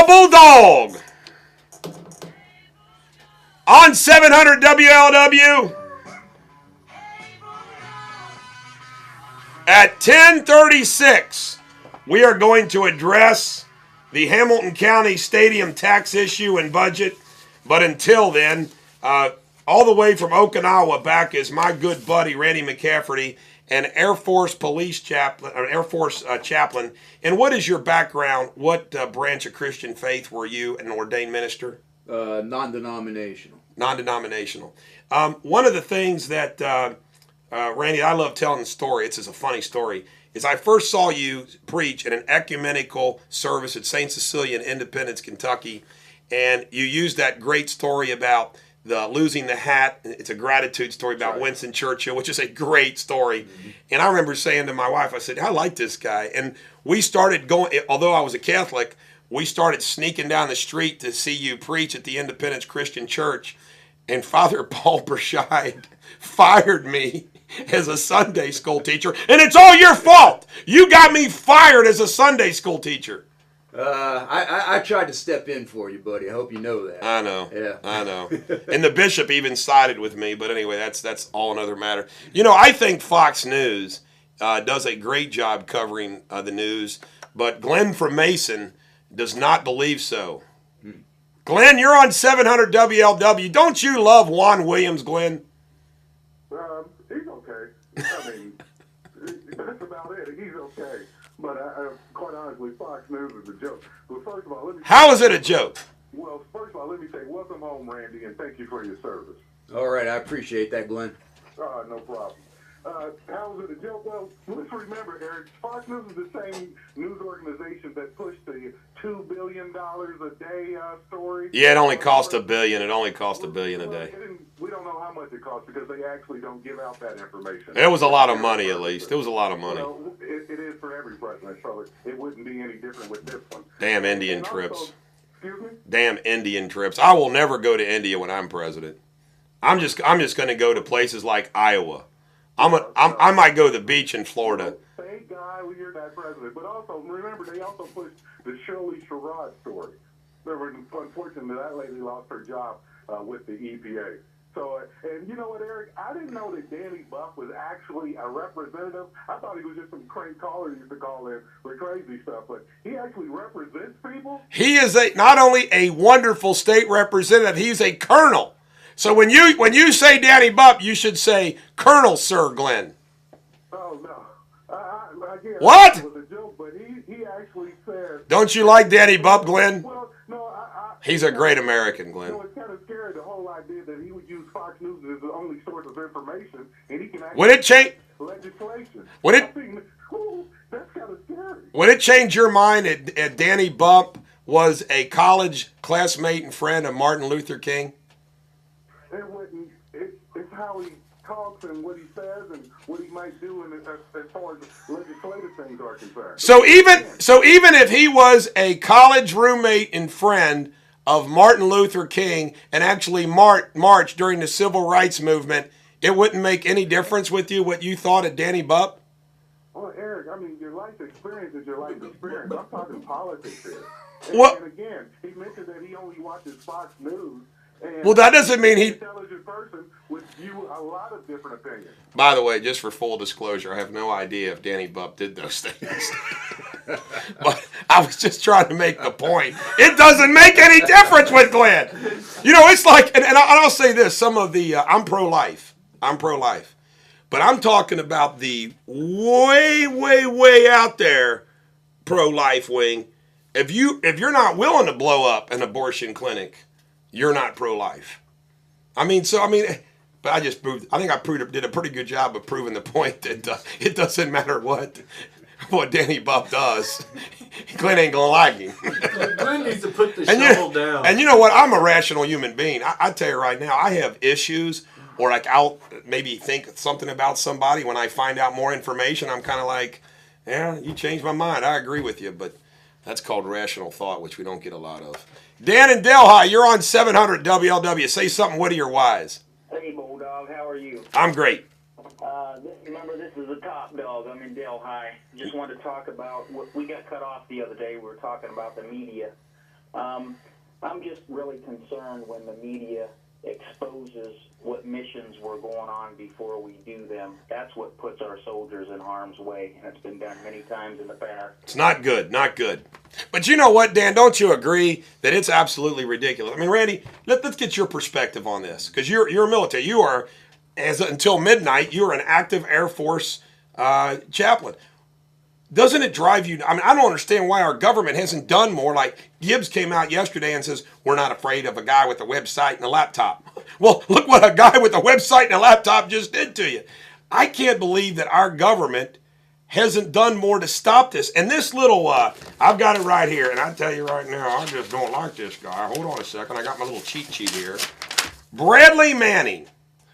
the Bulldog on 700 WLW at 10:36. We are going to address the Hamilton County Stadium tax issue and budget. But until then, all the way from Okinawa back is my good buddy Randy McCafferty, an Air Force police chaplain, or Air Force chaplain. And what is your background? What branch of Christian faith were you, an ordained minister? Non-denominational. Non-denominational. One of the things that, Randy, I love telling the story. It's a funny story. Is I first saw you preach in an ecumenical service at St. Cecilia in Independence, Kentucky, and you used that great story about the losing the hat. It's a gratitude story about Winston Churchill, which is a great story. Mm-hmm. And I remember saying to my wife, I said, I like this guy. And we started going, although I was a Catholic, we started sneaking down the street to see you preach at the Independence Christian Church. And Father Paul Berscheid fired me as a Sunday school teacher. And it's all your fault. You got me fired as a Sunday school teacher. I tried to step in for you, buddy. I hope you know that. I know. Yeah. I know. And the bishop even sided with me. But anyway, that's all another matter. You know, I think Fox News does a great job covering the news. But Glenn from Mason does not believe so. Glenn, you're on 700 WLW. Don't you love Juan Williams, Glenn? He's okay. I mean, that's about it. He's okay. But quite honestly, Fox News is a joke. But first of all, let me. How is it a joke? Well, first of all, let me say welcome home, Randy, and thank you for your service. All right, I appreciate that, Glenn. No problem. How is it a joke? Well, let's remember, Eric, Fox News is the same news organization that pushed the $2 billion a day story. Yeah, it only cost $1 billion. It only cost $1 billion a day. We don't know how much it costs because they actually don't give out that information. It was a lot of money, at least. It was a lot of money. Well, it is for every president, so it wouldn't be any different with this one. Damn Indian trips. Excuse me? Damn Indian trips. I will never go to India when I'm president. I'm just going to go to places like Iowa. I might go to the beach in Florida. Thank God you're not president. But also, remember, they also pushed the Shirley Sherrod story. Unfortunately, that lady lost her job with the EPA. So, and you know what, Eric? I didn't know that Danny Buff was actually a representative. I thought he was just some crank caller used to call in for crazy stuff, but he actually represents people. He is not only a wonderful state representative, he's a colonel. So when you say Danny Bupp, you should say Colonel Sir Glenn. Oh, no. Again, what? It was a joke, but he actually said... Don't you like Danny Bupp, Glenn? Well, no, he's a great American, Glenn. You know, it's kind of scary, the whole idea that he would use Fox News as the only source of information, and he can actually... Would it change... legislation. That's kind of scary. Would it change your mind if Danny Bupp was a college classmate and friend of Martin Luther King? It wouldn't. It's how he talks and what he says and what he might do as far as legislative things are concerned. So even if he was a college roommate and friend of Martin Luther King and actually marched during the Civil Rights Movement, it wouldn't make any difference with you what you thought of Danny Bupp? Well, Eric, I mean, your life experience is your life experience. I'm talking politics here. And again, he mentioned that he only watches Fox News. Well, that doesn't mean he... An intelligent person with a lot of different opinions. By the way, just for full disclosure, I have no idea if Danny Bupp did those things. But I was just trying to make the point. It doesn't make any difference with Glenn. You know, it's like, and I'll say this, some of the, I'm pro-life. But I'm talking about the way, way, way out there pro-life wing. If you're not willing to blow up an abortion clinic, you're not pro-life. But I think I did a pretty good job of proving the point that it doesn't matter what Danny Bupp does. Glenn ain't going to like him. Glenn needs to put the shovel down. And you know what? I'm a rational human being. I tell you right now, I have issues, or like I'll maybe think something about somebody. When I find out more information, I'm kind of like, yeah, you changed my mind. I agree with you, but that's called rational thought, which we don't get a lot of. Dan in Delhi, you're on 700 WLW. Say something witty or wise. Hey, Bulldog, how are you? I'm great. Remember, this is the Top Dog. I'm in Delhi. Just wanted to talk about we got cut off the other day. We were talking about the media. I'm just really concerned when the media exposes what missions were going on before we do them. That's what puts our soldiers in harm's way, and it's been done many times in the past. It's not good, not good. But you know what, Dan? Don't you agree that it's absolutely ridiculous? I mean, Randy, let's get your perspective on this, because you're military. You are, until midnight, you are an active Air Force chaplain. Doesn't it drive you? I mean, I don't understand why our government hasn't done more. Like Gibbs came out yesterday and says, we're not afraid of a guy with a website and a laptop. Well, look what a guy with a website and a laptop just did to you. I can't believe that our government hasn't done more to stop this. And this little, I've got it right here, and I tell you right now, I just don't like this guy. Hold on a second. I got my little cheat sheet here. Bradley Manning.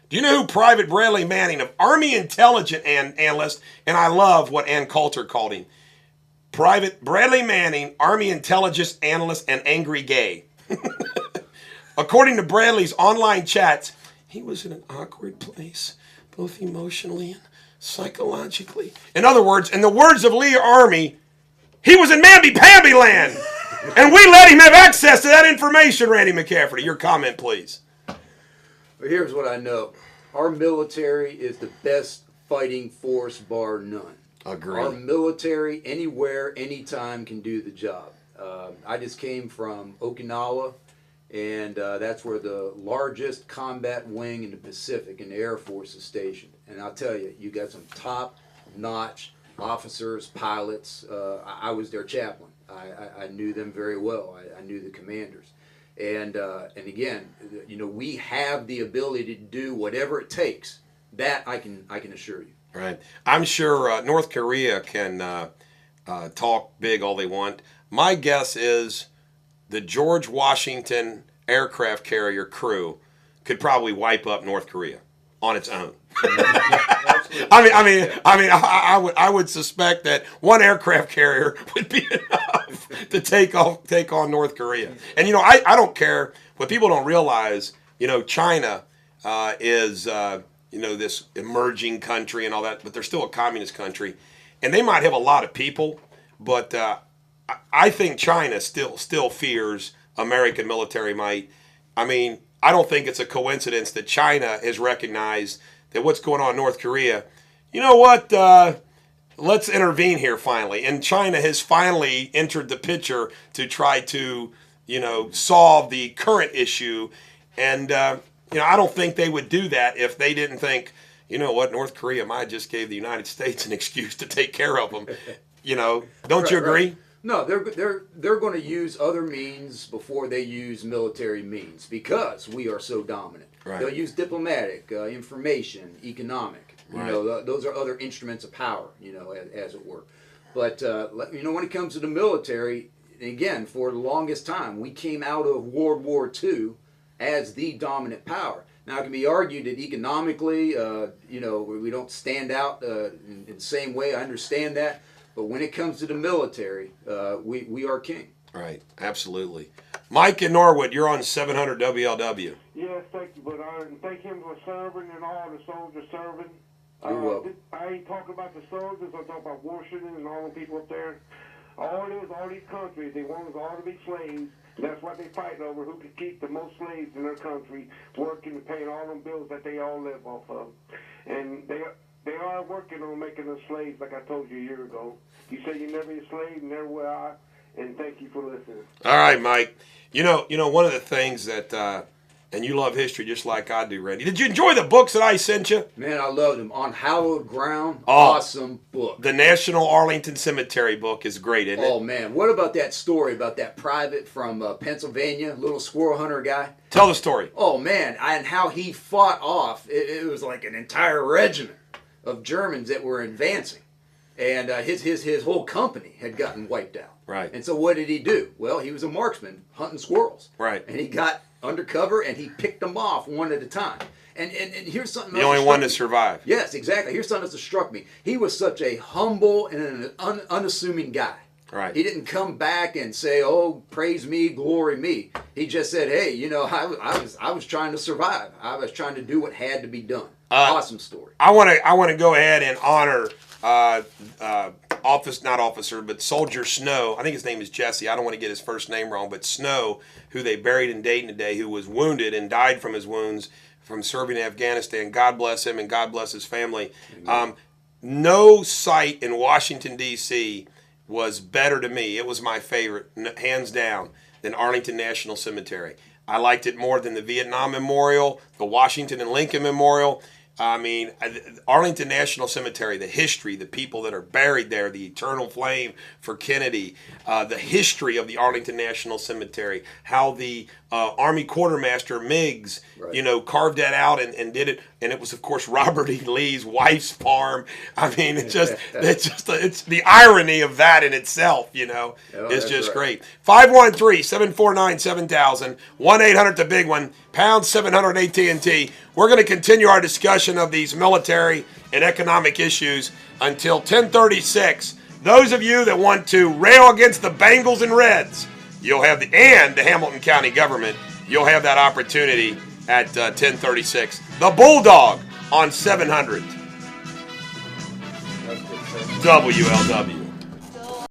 Do you know who Private Bradley Manning, of Army intelligence analyst, and I love what Ann Coulter called him. Private Bradley Manning, Army intelligence analyst, and angry gay. According to Bradley's online chats, he was in an awkward place, both emotionally and psychologically. In other words, in the words of Lee Army, he was in mamby-pamby land. And we let him have access to that information, Randy McCafferty. Your comment, please. But here's what I know. Our military is the best fighting force, bar none. Agreed. Our military, anywhere, anytime, can do the job. I just came from Okinawa, and that's where the largest combat wing in the Pacific in the Air Force is stationed. And I'll tell you, you got some top-notch officers, pilots. I was their chaplain. I knew them very well. I knew the commanders. And again, you know, we have the ability to do whatever it takes. That I can assure you. Right. I'm sure North Korea can talk big all they want. My guess is the George Washington aircraft carrier crew could probably wipe up North Korea on its own. I would suspect that one aircraft carrier would be enough to take on North Korea. And you know, I don't care what people don't realize. You know, China is you know, this emerging country and all that, but they're still a communist country, and they might have a lot of people, but I think China still fears American military might. I mean, I don't think it's a coincidence that China has recognized that what's going on in North Korea, you know what, let's intervene here finally. And China has finally entered the picture to try to, you know, solve the current issue. And, you know, I don't think they would do that if they didn't think, you know what, North Korea might just gave the United States an excuse to take care of them. You know, don't you agree? Right. No, they're going to use other means before they use military means because we are so dominant. Right. They'll use diplomatic, information, economic. You Right. know, those are other instruments of power. You know, as it were. But you know, when it comes to the military, again, for the longest time, we came out of World War II as the dominant power. Now, it can be argued that economically, you know, we don't stand out in the same way. I understand that. But when it comes to the military, we are king. Right, absolutely. Mike in Norwood, you're on 700 WLW. Yes, thank you, but thank him for serving and all the soldiers serving. You're welcome. I ain't talking about the soldiers. I'm talking about Washington and all the people up there. All these countries, they want us all to be slaves. That's what they fight over, who can keep the most slaves in their country, working and paying all them bills that they all live off of. And they are working on making us slaves, like I told you a year ago. You say you never be a slave, never will I. And thank you for listening. All right, Mike. You know, one of the things that, and you love history just like I do, Randy. Did you enjoy the books that I sent you? Man, I loved them. On Hallowed Ground, Oh, awesome book. The National Arlington Cemetery book is great, isn't it? Oh, man. What about that story about that private from Pennsylvania, little squirrel hunter guy? Tell the story. Oh, man. And how he fought off. It was like an entire regiment of Germans that were advancing. And his whole company had gotten wiped out. Right. And so what did he do? Well, he was a marksman hunting squirrels. Right. And he got undercover and he picked them off one at a time. And here's something The else only that one struck to me. survive. Yes, exactly. Here's something that struck me. He was such a humble and an unassuming guy. Right. He didn't come back and say, "Oh, praise me, glory me." He just said, "Hey, you know, I was trying to survive. I was trying to do what had to be done." Awesome story. I want to go ahead and honor but Soldier Snow. I think his name is Jesse. I don't want to get his first name wrong, but Snow, who they buried in Dayton today, who was wounded and died from his wounds from serving in Afghanistan. God bless him and God bless his family. No site in Washington, D.C. was better to me. It was my favorite, hands down, than Arlington National Cemetery. I liked it more than the Vietnam Memorial, the Washington and Lincoln Memorial. I mean, Arlington National Cemetery, the history, the people that are buried there, the eternal flame for Kennedy, the history of the Arlington National Cemetery, how the Army Quartermaster Meigs, carved that out and did it. And it was, of course, Robert E. Lee's wife's farm. I mean, it's the irony of that in itself, is just great. 513-749-7000, 1-800-THE-BIG-ONE, pound 700 AT&T. We're going to continue our discussion of these military and economic issues until 10:36. Those of you that want to rail against the Bengals and Reds, you'll have the Hamilton County government, you'll have that opportunity at 10:36. The Bulldog on 700 WLW.